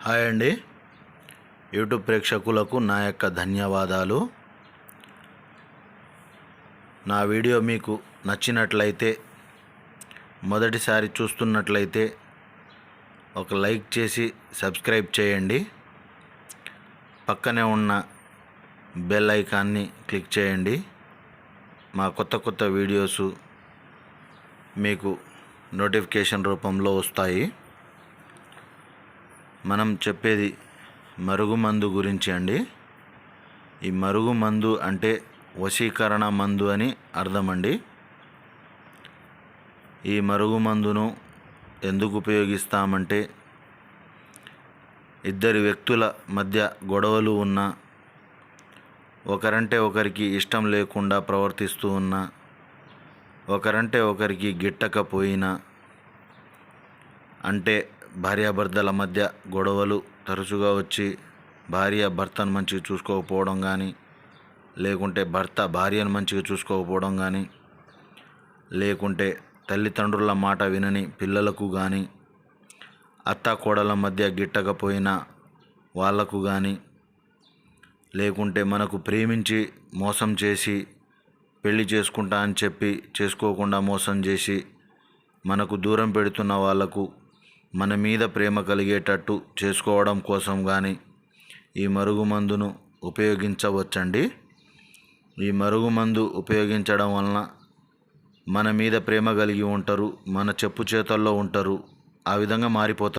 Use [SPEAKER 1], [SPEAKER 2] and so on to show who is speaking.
[SPEAKER 1] Hi అండి. YouTube ప్రేక్షకులకు నా యొక్క ధన్యవాదాలు. నా వీడియో మీకు నచ్చినట్లయితే, మొదటిసారి చూస్తున్నట్లయితే ఒక లైక్ చేసి సబ్స్క్రైబ్ చేయండి. పక్కనే ఉన్న బెల్ ఐకాన్ని క్లిక్ చేయండి. మా కొత్త వీడియోస్ మీకు నోటిఫికేషన్ రూపంలో వస్తాయి. మనం చెప్పేది మరుగుమందు గురించి అండి. ఈ మరుగుమందు అంటే వశీకరణ మందు అని అర్థం అండి. ఈ మరుగుమందును ఎందుకు ఉపయోగిస్తామంటే, ఇద్దరు వ్యక్తుల మధ్య గొడవలు ఉన్నా, ఒకరంటే ఒకరికి ఇష్టం లేకుండా ప్రవర్తిస్తూ ఉన్నా, ఒకరంటే ఒకరికి గిట్టకపోయినా, అంటే భార్యాభర్తల మధ్య గొడవలు తరచుగా వచ్చి భార్య భర్తను మంచిగా చూసుకోకపోవడం కానీ, లేకుంటే భర్త భార్యను మంచిగా చూసుకోకపోవడం కానీ, లేకుంటే తల్లిదండ్రుల మాట వినని పిల్లలకు కానీ, అత్తాకోడల మధ్య గిట్టకపోయినా వాళ్లకు కానీ, లేకుంటే మనకు ప్రేమించి మోసం చేసి పెళ్లి చేసుకుంటా అని చెప్పి చేసుకోకుండా మోసం చేసి మనకు దూరం పెడుతున్న వాళ్లకు మన మీద ప్రేమ కలిగేటట్టు చేసుకోవడం కోసం కానీ ఈ మరుగుమందును ఉపయోగించవచ్చండి. ఈ మరుగుమందు ఉపయోగించడం వలన మన మీద ప్రేమ కలిగి ఉంటారు, మన చెప్పు చేతల్లో ఉంటారు, ఆ విధంగా మారిపోతారు.